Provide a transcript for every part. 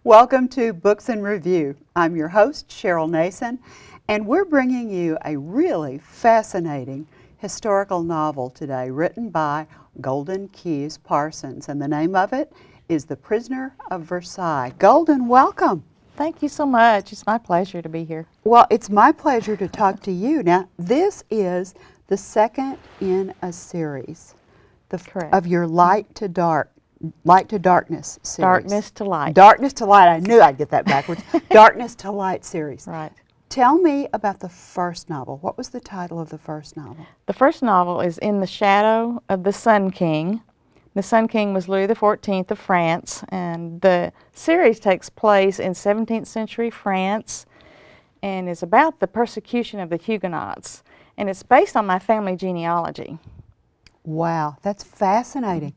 Welcome to Books in Review. I'm your host, Cheryl Nason, and we're bringing you a really fascinating historical novel today written by Golden Keyes Parsons, and the name of it is The Prisoner of Versailles. Golden, welcome. Thank you so much. It's my pleasure to be here. Well, it's my pleasure to talk to you. Now, this is the second in a series Correct. of your Light to Darkness series. Darkness to Light. Darkness to Light. I knew I'd get that backwards. Darkness to Light series. Right. Tell me about the first novel. What was the title of the first novel? The first novel is In the Shadow of the Sun King. The Sun King was Louis XIV of France, and the series takes place in 17th century France and is about the persecution of the Huguenots. And it's based on my family genealogy. Wow, that's fascinating.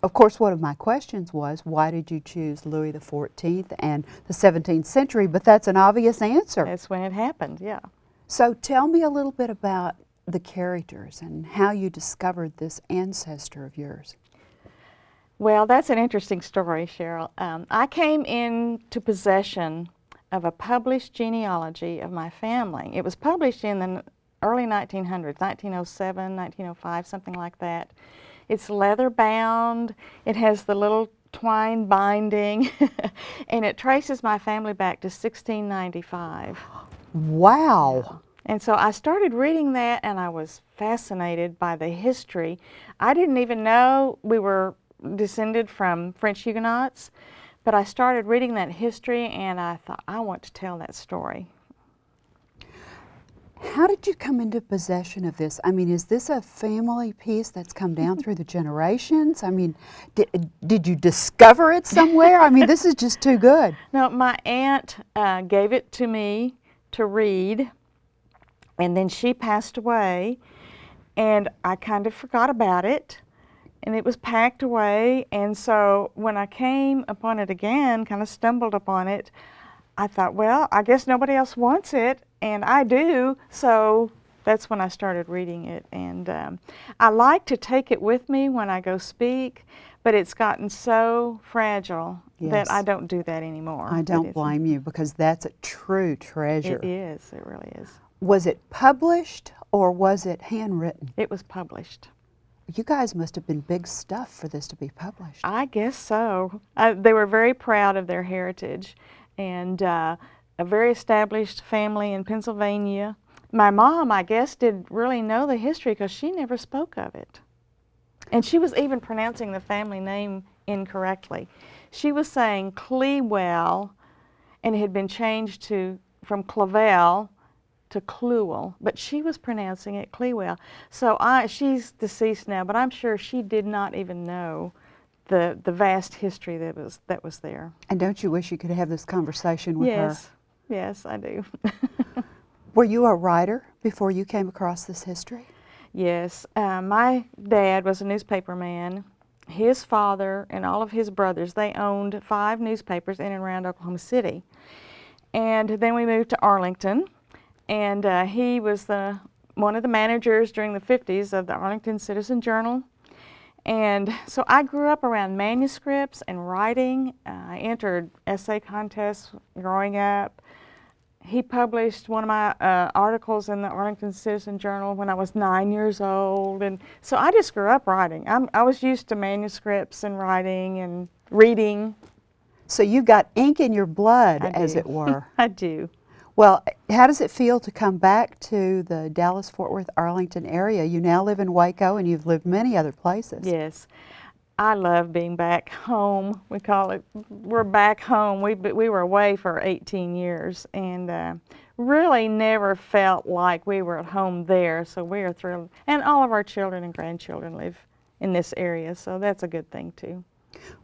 Of course, one of my questions was, why did you choose Louis XIV and the 17th century? But that's an obvious answer. That's when it happened, yeah. So tell me a little bit about the characters and how you discovered this ancestor of yours. Well, that's an interesting story, Cheryl. I came into possession of a published genealogy of my family. It was published in the early 1900s, 1907, 1905, something like that. It's leather bound. It has the little twine binding, and it traces my family back to 1695. Wow. And so I started reading that, and I was fascinated by the history. I didn't even know we were descended from French Huguenots, but I started reading that history, and I thought, I want to tell that story. How did you come into possession of this? I mean, is this a family piece that's come down through the generations? I mean, did you discover it somewhere? I mean, this is just too good. No, my aunt gave it to me to read, and then she passed away, and I kind of forgot about it, and it was packed away. And so when I came upon it again, kind of stumbled upon it, I thought, well, I guess nobody else wants it, and I do, so that's when I started reading it. And I like to take it with me when I go speak, but it's gotten so fragile that I don't do that anymore. I don't blame you, because that's a true treasure. It is, it really is. Was it published or was it handwritten? It was published. You guys must have been big stuff for this to be published. I guess so. They were very proud of their heritage, and a very established family in Pennsylvania. My mom, I guess, didn't really know the history because she never spoke of it. And she was even pronouncing the family name incorrectly. She was saying Clewell, and it had been changed from Clavel to Cluel, but she was pronouncing it Clewell. So she's deceased now, but I'm sure she did not even know the vast history that was there. And don't you wish you could have this conversation with her? Yes, I do. Were you a writer before you came across this history? Yes. My dad was a newspaper man. His father and all of his brothers, they owned 5 newspapers in and around Oklahoma City. And then we moved to Arlington, and he was one of the managers during the 50s of the Arlington Citizen-Journal. And so I grew up around manuscripts and writing. I entered essay contests growing up. He published one of my articles in the Arlington Citizen-Journal when I was 9 years old. And so I just grew up writing. I was used to manuscripts and writing and reading. So you've got ink in your blood, as it were. I do. Well, how does it feel to come back to the Dallas-Fort Worth, Arlington area? You now live in Waco, and you've lived many other places. Yes. I love being back home. We call it, we're back home. We were away for 18 years, and really never felt like we were at home there, so we are thrilled. And all of our children and grandchildren live in this area, so that's a good thing too.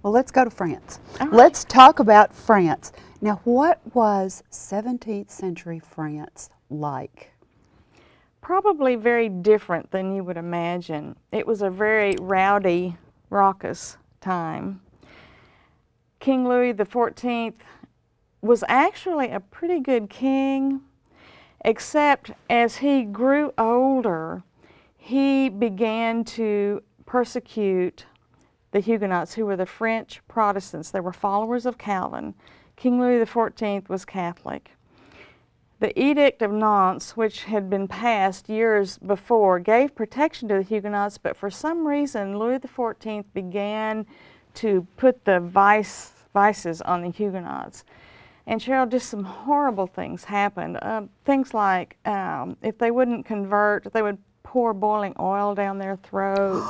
Well, let's go to France. All right. Let's talk about France. Now, what was 17th century France like? Probably very different than you would imagine. It was a very rowdy, raucous time. King Louis XIV was actually a pretty good king, except as he grew older, he began to persecute the Huguenots, who were the French Protestants. They were followers of Calvin. King Louis XIV was Catholic. The Edict of Nantes, which had been passed years before, gave protection to the Huguenots, but for some reason Louis XIV began to put the vices on the Huguenots. And Cheryl, just some horrible things happened. Things like if they wouldn't convert, they would pour boiling oil down their throats.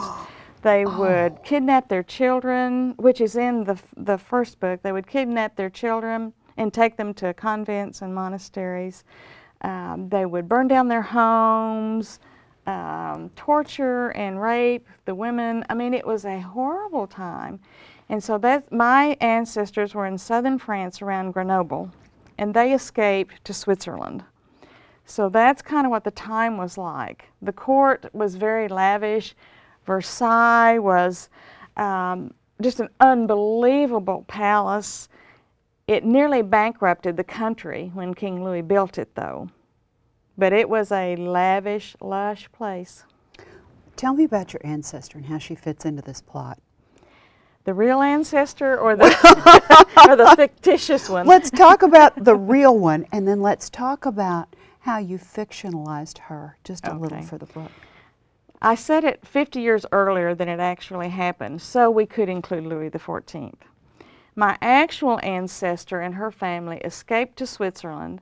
They would kidnap their children, which is in the first book. They would kidnap their children and take them to convents and monasteries. They would burn down their homes, torture and rape the women. I mean, it was a horrible time. And so my ancestors were in southern France around Grenoble, and they escaped to Switzerland. So that's kind of what the time was like. The court was very lavish. Versailles was just an unbelievable palace. It nearly bankrupted the country when King Louis built it, though. But it was a lavish, lush place. Tell me about your ancestor and how she fits into this plot. The real ancestor or the, or the fictitious one? Let's talk about the real one, and then let's talk about how you fictionalized her just a little for the book. I said it 50 years earlier than it actually happened, so we could include Louis XIV. My actual ancestor and her family escaped to Switzerland,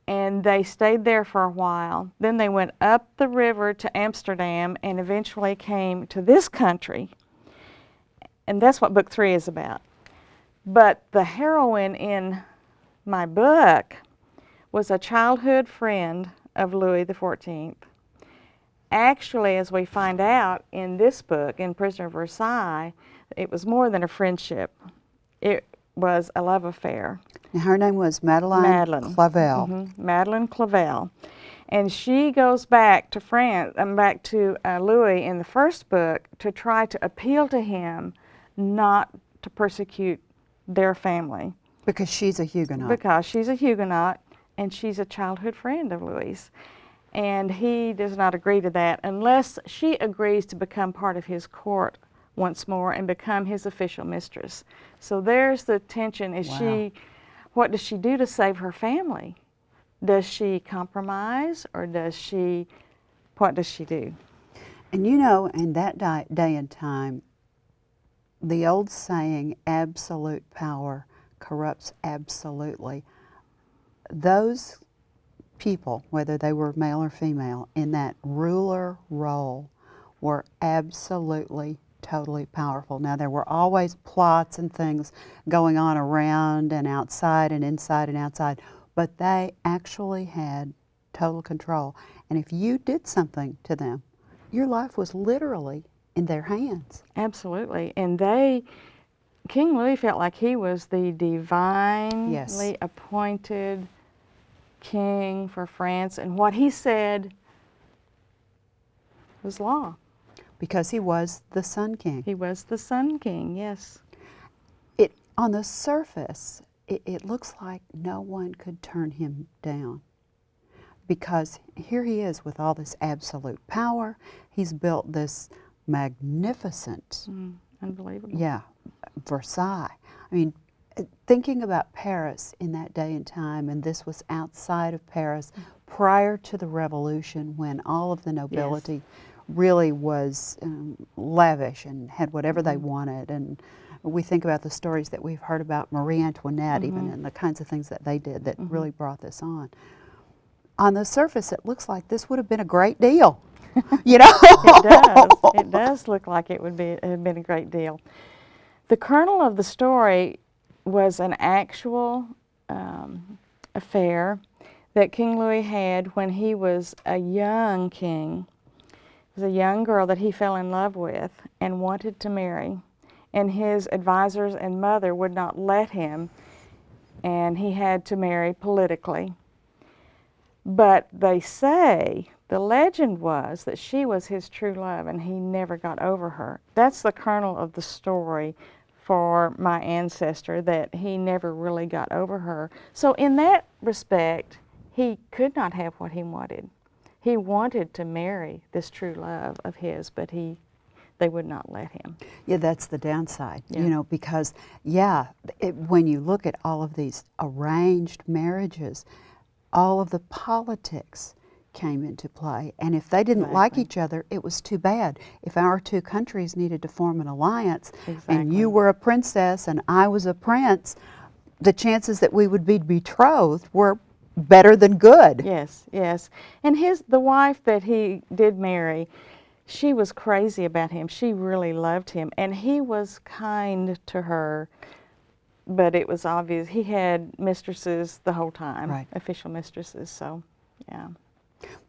and they stayed there for a while. Then they went up the river to Amsterdam and eventually came to this country. And that's what book 3 is about. But the heroine in my book was a childhood friend of Louis XIV. Actually, as we find out in this book, in Prisoner of Versailles, it was more than a friendship. It was a love affair. Now, her name was Madeleine Clavel. Mm-hmm. Madeleine Clavel. And she goes back to France, back to Louis in the first book to try to appeal to him not to persecute their family. Because she's a Huguenot. Because she's a Huguenot, and she's a childhood friend of Louis. And he does not agree to that unless she agrees to become part of his court once more and become his official mistress. So there's the tension. What does she do to save her family? Does she compromise, or what does she do? And you know, in that day and time, the old saying, absolute power corrupts absolutely. Those people, whether they were male or female, in that ruler role were absolutely, totally powerful. Now, there were always plots and things going on around and outside and inside and outside, but they actually had total control. And if you did something to them, your life was literally in their hands. Absolutely. And King Louis felt like he was the divinely appointed king for France, and what he said was law. Because he was the Sun King. He was the Sun King, yes. On the surface, it looks like no one could turn him down. Because here he is with all this absolute power. He's built this magnificent, unbelievable. Yeah, Versailles. I mean, thinking about Paris in that day and time, and this was outside of Paris prior to the Revolution, when all of the nobility really was lavish and had whatever they wanted. And we think about the stories that we've heard about Marie Antoinette, even, and the kinds of things that they did that really brought this on. On the surface, it looks like this would have been a great deal. You know? It does. It does look like it would have been a great deal. The kernel of the story was an actual affair that King Louis had when he was a young king. It was a young girl that he fell in love with and wanted to marry. And his advisors and mother would not let him, and he had to marry politically. But they say, the legend was that she was his true love and he never got over her. That's the kernel of the story for my ancestor, that he never really got over her. So in that respect, he could not have what he wanted. He wanted to marry this true love of his, but they they would not let him. Yeah, that's the downside, Yeah. you know, because, when you look at all of these arranged marriages, all of the politics came into play. And if they didn't like Exactly. each other, it was too bad. If our two countries needed to form an alliance, and Exactly. you were a princess and I was a prince, the chances that we would be betrothed were better than good. Yes, yes. And the wife that he did marry, she was crazy about him. She really loved him, and he was kind to her, but it was obvious he had mistresses the whole time, Right. official mistresses, so yeah.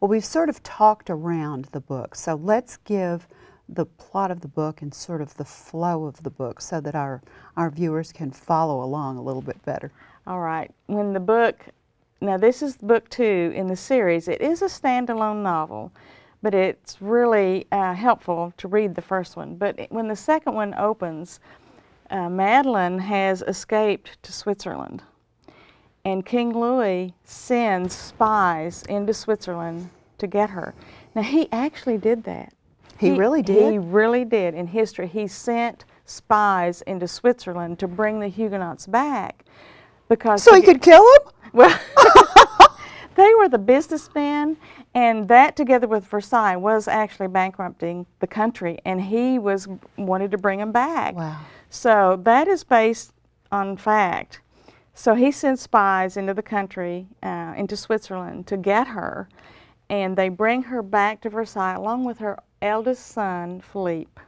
Well, we've sort of talked around the book, so let's give the plot of the book and sort of the flow of the book so that our viewers can follow along a little bit better. All right. When the book, now this is book 2 in the series. It is a standalone novel, but it's really helpful to read the first one. But when the second one opens, Madeline has escaped to Switzerland, and King Louis sends spies into Switzerland to get her. Now, he actually did that. He really did? He really did. In history, he sent spies into Switzerland to bring the Huguenots back. Because So he could kill him? well, they were the businessmen, and that together with Versailles was actually bankrupting the country, and he wanted to bring them back. Wow. So that is based on fact. So he sent spies into the country, into Switzerland, to get her, and they bring her back to Versailles along with her eldest son, Philippe.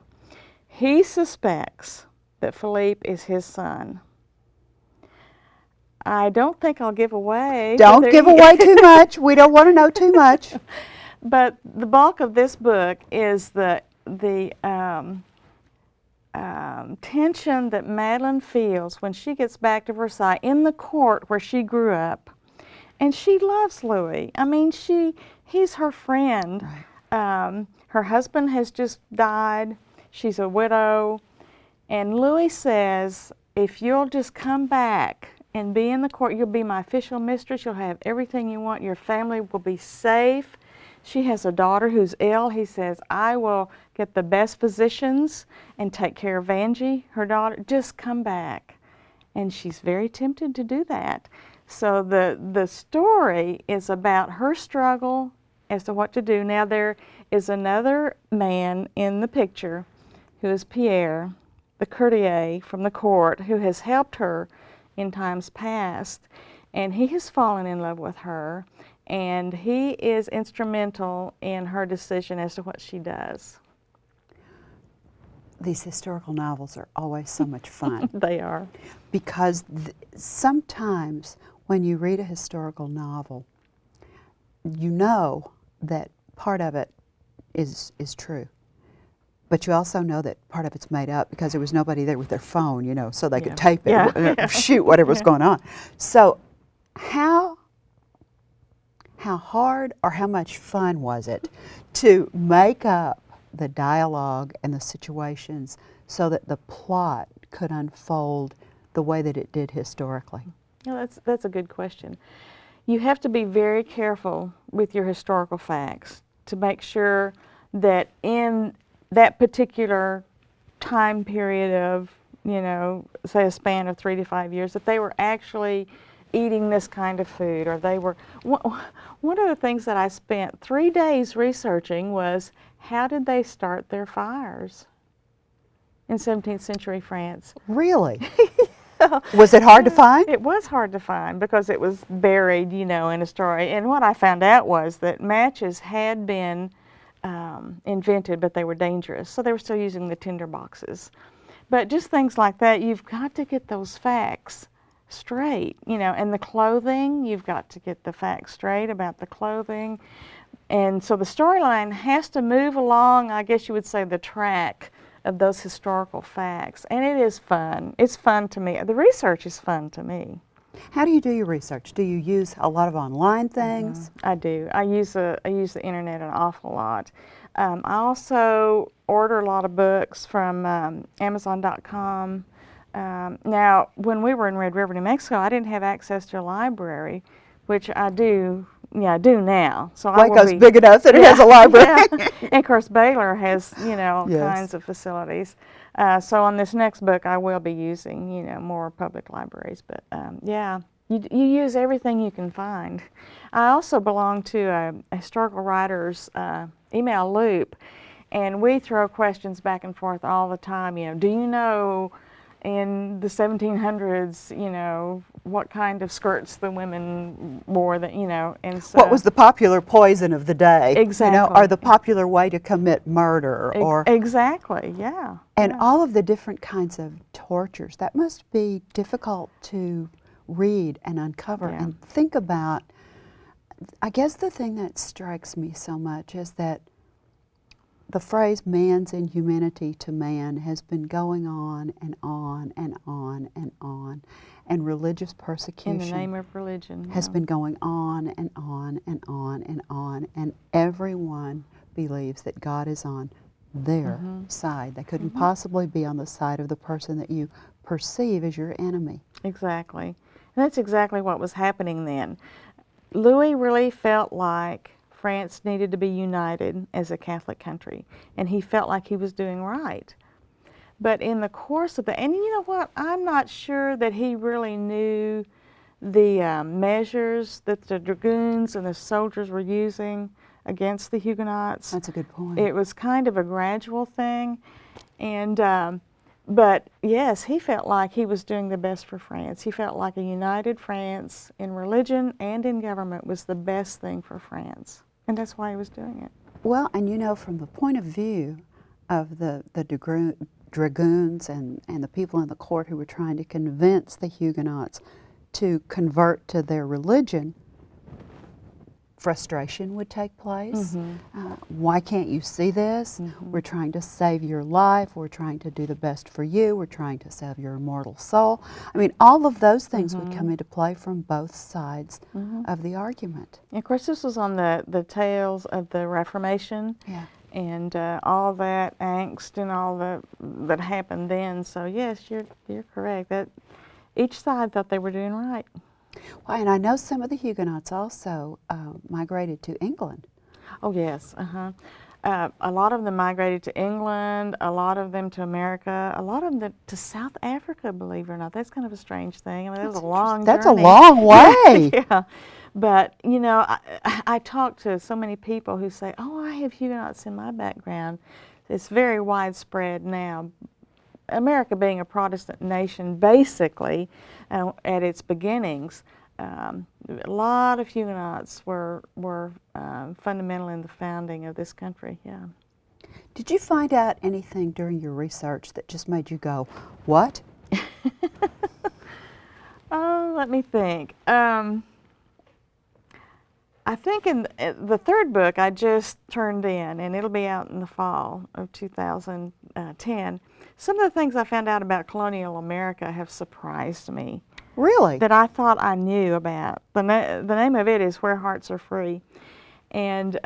He suspects that Philippe is his son. I don't think I'll give away. Don't give away too much. We don't want to know too much. But the bulk of this book is the tension that Madeline feels when she gets back to Versailles in the court where she grew up. And she loves Louis. I mean, he's her friend. Right. Her husband has just died. She's a widow. And Louis says, if you'll just come back and be in the court, you'll be my official mistress. You'll have everything you want. Your family will be safe. She has a daughter who's ill. He says, I will get the best physicians and take care of Angie, her daughter. Just come back. And she's very tempted to do that. So the story is about her struggle as to what to do. Now there is another man in the picture who is Pierre, the courtier from the court, who has helped her in times past. And he has fallen in love with her, and he is instrumental in her decision as to what she does. These historical novels are always so much fun. They are. Because sometimes when you read a historical novel, you know that part of it is true. But you also know that part of it's made up because there was nobody there with their phone, you know, so they could tape it, shoot whatever's going on. So how hard or how much fun was it to make up the dialogue and the situations so that the plot could unfold the way that it did historically? Yeah, that's a good question. You have to be very careful with your historical facts to make sure that in that particular time period of, you know, say a span of 3 to 5 years, that they were actually eating this kind of food, or they were. One of the things that I spent 3 days researching was, how did they start their fires in 17th century France? Really? Was it hard to find? It was hard to find because it was buried, you know, in a story. And what I found out was that matches had been invented, but they were dangerous. So they were still using the tinder boxes. But just things like that, you've got to get those facts straight, you know. And the clothing, you've got to get the facts straight about the clothing. And so the storyline has to move along, I guess you would say, the track of those historical facts. And it is fun. It's fun to me. The research is fun to me. How do you do your research? Do you use a lot of online things? I do. I use the internet an awful lot. I also order a lot of books from Amazon.com. Now, when we were in Red River, New Mexico, I didn't have access to a library, which I do do now. So I will Waco's be, big enough that it has a library. yeah. And of course, Baylor has, all Yes. kinds of facilities. So on this next book, I will be using, more public libraries. But yeah, you use everything you can find. I also belong to a historical writers email loop, and we throw questions back and forth all the time. Do you know in the 1700s, what kind of skirts the women wore, and so. What was the popular poison of the day? Exactly. Or the popular way to commit murder, or exactly, yeah. and yeah. all of the different kinds of tortures. That must be difficult to read and uncover and think about. I guess the thing that strikes me so much is that the phrase man's inhumanity to man has been going on and on and on and on, and religious persecution in the name of religion has been going on and on and on and on, and everyone believes that God is on their side. They couldn't possibly be on the side of the person that you perceive as your enemy. Exactly. And that's exactly what was happening then. Louis really felt like France needed to be united as a Catholic country, and he felt like he was doing right. But in the course of the, and you know what, I'm not sure that he really knew the measures that the dragoons and the soldiers were using against the Huguenots. That's a good point. It was kind of a gradual thing, and but yes, he felt like he was doing the best for France. He felt like a united France in religion and in government was the best thing for France. And that's why he was doing it. Well, and from the point of view of the dragoons and the people in the court who were trying to convince the Huguenots to convert to their religion, frustration would take place. Why can't you see this? We're trying to save your life. We're trying to do the best for you. We're trying to save your immortal soul. I mean, all of those things would come into play from both sides of the argument. And of course, this was on the tails of the Reformation. Yeah. And all that angst and all that happened then. So yes, you're correct. That each side thought they were doing right. Well, and I know some of the Huguenots also migrated to England. Oh yes, a lot of them migrated to England, a lot of them to America, a lot of them to South Africa, believe it or not. That's kind of a strange thing. I mean, that was a long journey. That's a long way. Yeah. But, I talk to so many people who say, oh, I have Huguenots in my background. It's very widespread now. America being a Protestant nation, basically, at its beginnings, a lot of Huguenots were fundamental in the founding of this country, yeah. Did you find out anything during your research that just made you go, what? Oh, let me think. I think in the third book I just turned in, and it'll be out in the fall of 2010, some of the things I found out about colonial America have surprised me. Really? That I thought I knew about. The name of it is Where Hearts Are Free. And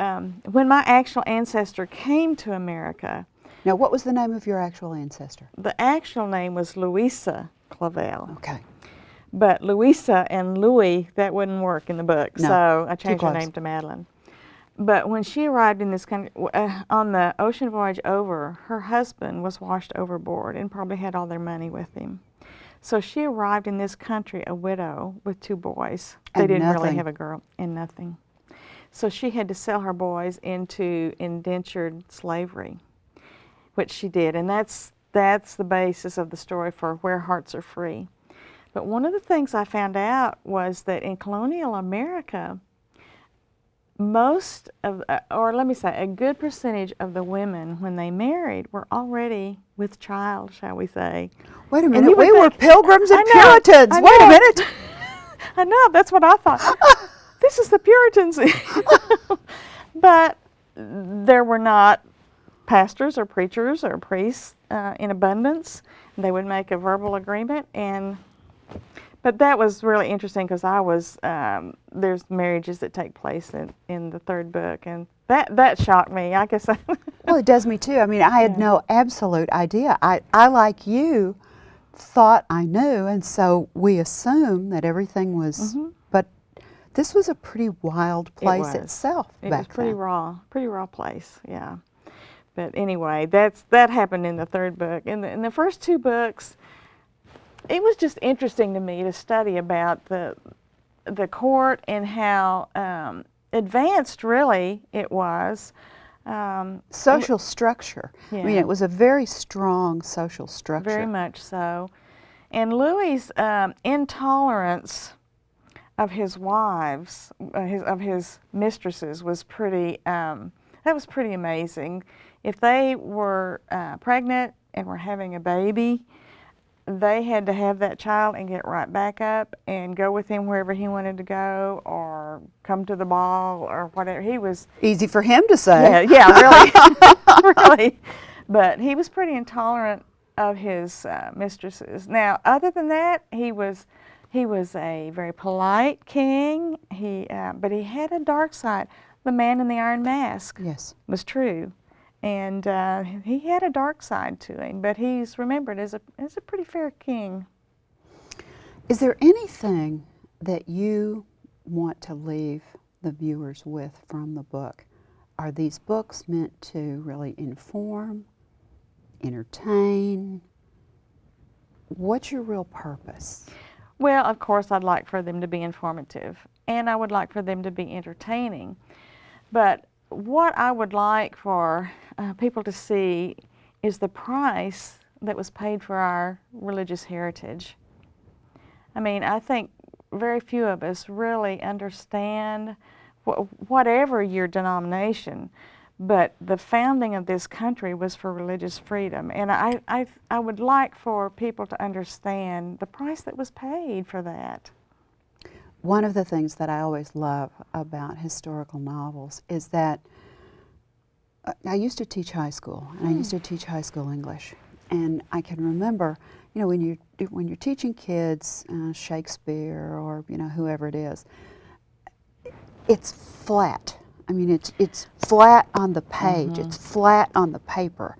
when my actual ancestor came to America. Now, what was the name of your actual ancestor? The actual name was Louisa Clavel. Okay. But Louisa and Louis, that wouldn't work in the book, No, so I changed her close. name to Madeline. But when she arrived in this country, on the ocean voyage over, her husband was washed overboard and probably had all their money with him. So she arrived in this country a widow with 2 boys. They didn't really have a girl, and nothing. So she had to sell her boys into indentured slavery, which she did, and that's the basis of the story for Where Hearts Are Free. But one of the things I found out was that in colonial America, most of, or let me say, a good percentage of the women, when they married, were already with child, shall we say. Wait a minute, we were Pilgrims and Puritans. Wait a minute. I know, that's what I thought. This is the Puritans. But there were not pastors or preachers or priests in abundance. They would make a verbal agreement, but that was really interesting because there's marriages that take place in the third book, and that shocked me. I guess. Well, it does me too. I mean, I had no absolute idea. I like you, thought I knew, and so we assumed that everything was, but This was a pretty wild place was. itself It back was pretty then. pretty raw place, yeah. But anyway, that happened in the third book. In the first two books, it was just interesting to me to study about the court and how advanced really it was. Social structure. I mean, Yeah. it was a very strong social structure. Very much so. And Louis's intolerance of his wives, of his mistresses, was pretty. That was pretty amazing. If they were pregnant and were having a baby, they had to have that child and get right back up and go with him wherever he wanted to go, or come to the ball, or whatever. He was Easy for him to say. yeah, really, really. But he was pretty intolerant of his mistresses. Now, other than that, he was a very polite king. But he had a dark side. The Man in the Iron Mask Yes. was true, and he had a dark side to him. But he's remembered as a pretty fair king. Is there anything that you want to leave the viewers with from the book? Are these books meant to really inform, entertain? What's your real purpose? Well, of course, I'd like for them to be informative, and I would like for them to be entertaining. But what I would like for people to see is the price that was paid for our religious heritage. I mean, I think very few of us really understand whatever your denomination, but the founding of this country was for religious freedom. And I would like for people to understand the price that was paid for that. One of the things that I always love about historical novels is that I used to teach high school, and I used to teach high school English. And I can remember, you know, when you're teaching kids Shakespeare or, you know, whoever it is, it's flat. I mean, it's flat on the page. It's flat on the paper.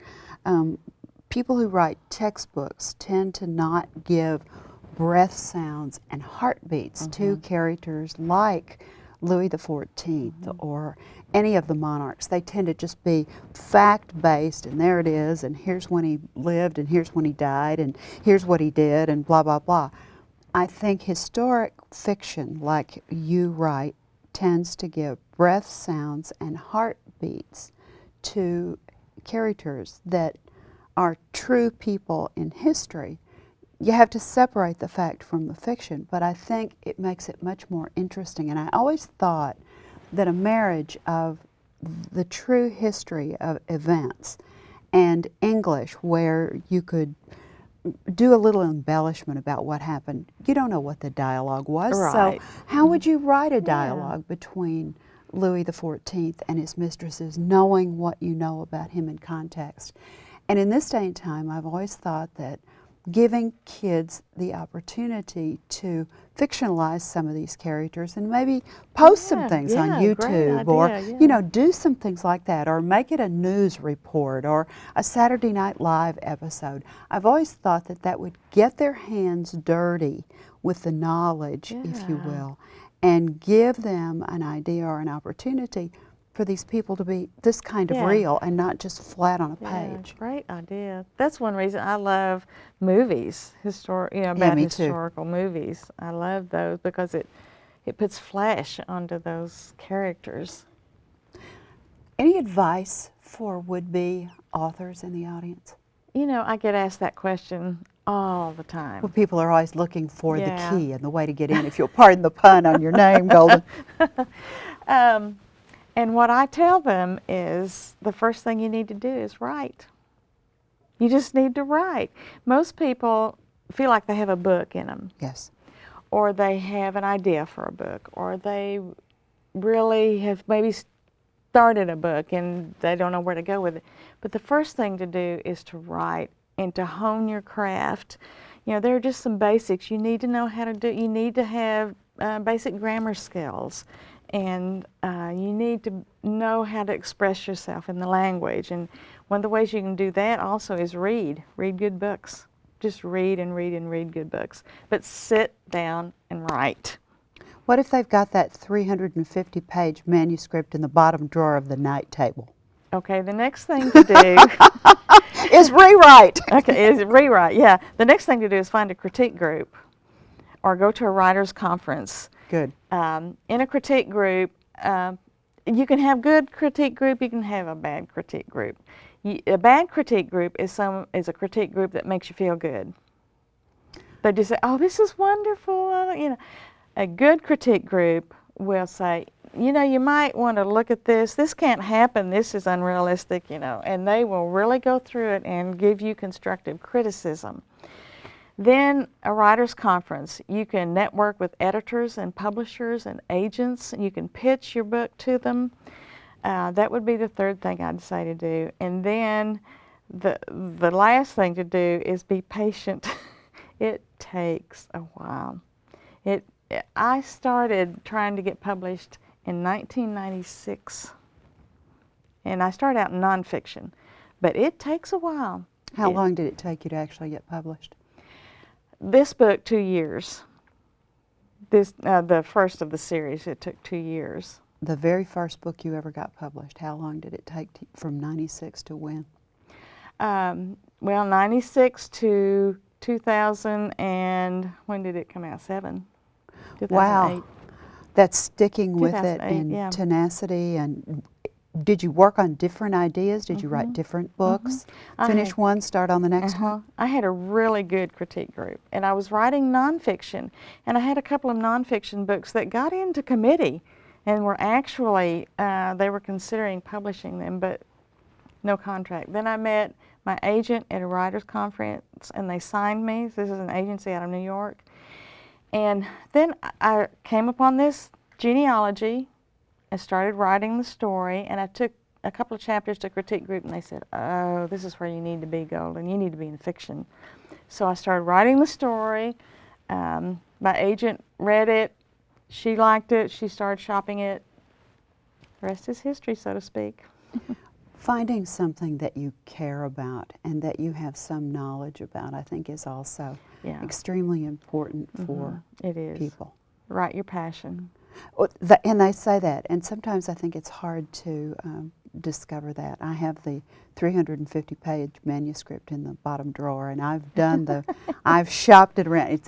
People who write textbooks tend to not give breath sounds and heartbeats to characters like Louis XIV or any of the monarchs. They tend to just be fact-based, and there it is, and here's when he lived, and here's when he died, and here's what he did, and blah, blah, blah. I think historic fiction, like you write, tends to give breath sounds and heartbeats to characters that are true people in history. You have to separate the fact from the fiction, but I think it makes it much more interesting. And I always thought that a marriage of the true history of events and English, where you could do a little embellishment about what happened. You don't know what the dialogue was, Right. so how would you write a dialogue between Louis XIV and his mistresses, knowing what you know about him in context? And in this day and time, I've always thought that giving kids the opportunity to fictionalize some of these characters and maybe post some things on YouTube or, you know, do some things like that, or make it a news report or a Saturday Night Live episode. I've always thought that that would get their hands dirty with the knowledge, if you will, and give them an idea or an opportunity for these people to be this kind of real and not just flat on a page. Great idea. That's one reason I love movies, about historical movies. I love those because it puts flesh onto those characters. Any advice for would-be authors in the audience? You know, I get asked that question all the time. Well, people are always looking for the key and the way to get in, if you'll pardon the pun on your name, Golden. And what I tell them is the first thing you need to do is write. You just need to write. Most people feel like they have a book in them. Yes. Or they have an idea for a book, or they really have maybe started a book and they don't know where to go with it. But the first thing to do is to write and to hone your craft. You know, there are just some basics you need to know how to do. You need to have basic grammar skills. And you need to know how to express yourself in the language. And one of the ways you can do that also is read. Read good books. Just read and read and read good books. But sit down and write. What if they've got that 350-page manuscript in the bottom drawer of the night table? Okay, the next thing to do Is rewrite. okay, is rewrite. Yeah, the next thing to do is find a critique group or go to a writer's conference. Good. In a critique group, you can have good critique group, you can have a bad critique group. A bad critique group is a critique group that makes you feel good. They just say, "Oh, this is wonderful," you know. A good critique group will say, "You know, you might want to look at this. This can't happen. This is unrealistic," you know, and they will really go through it and give you constructive criticism. Then a writer's conference. You can network with editors and publishers and agents. You can pitch your book to them. That would be the third thing I'd say to do. And then the last thing to do is be patient. It takes a while. I started trying to get published in 1996, and I started out in nonfiction, but it takes a while. How long did it take you to actually get published? This book, 2 years. The first of the series, it took 2 years. The very first book you ever got published, how long did it take from 96 to when? Well, 96 to 2000, and when did it come out? 2008. Wow. That's sticking with it and yeah. tenacity. And did you work on different ideas? Did you write different books? Finish one, start on the next one? I had a really good critique group, and I was writing nonfiction, and I had a couple of nonfiction books that got into committee and were actually, they were considering publishing them, but no contract. Then I met my agent at a writer's conference, and they signed me. This is an agency out of New York. And then I came upon this genealogy and started writing the story, and I took a couple of chapters to critique group, and they said, "Oh, this is where you need to be, Golden. You need to be in fiction." So I started writing the story. My agent read it. She liked it. She started shopping it. The rest is history, so to speak. Finding something that you care about and that you have some knowledge about, I think, is also extremely important for It is. people. Write your passion. And they say that, and sometimes I think it's hard to discover that. I have the 350-page manuscript in the bottom drawer, and I've done I've shopped it around.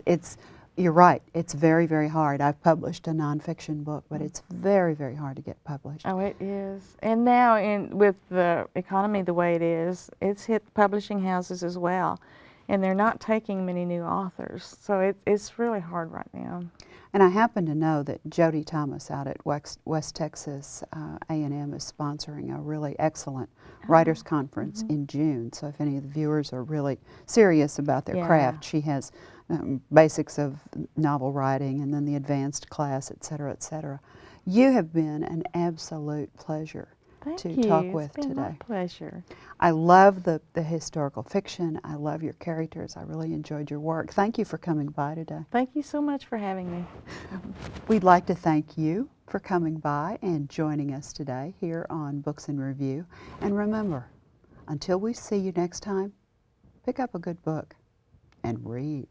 You're right, it's very, very hard. I've published a nonfiction book, but it's very, very hard to get published. Oh, it is. And now, with the economy the way it is, it's hit publishing houses as well, and they're not taking many new authors. So it's really hard right now. And I happen to know that Jody Thomas out at West Texas A&M is sponsoring a really excellent writers' conference in June. So if any of the viewers are really serious about their craft, she has basics of novel writing and then the advanced class, et cetera, et cetera. You have been an absolute pleasure to talk with today. It's been my pleasure. I love the historical fiction. I love your characters. I really enjoyed your work. Thank you for coming by today. Thank you so much for having me. We'd like to thank you for coming by and joining us today here on Books in Review. And remember, until we see you next time, pick up a good book and read.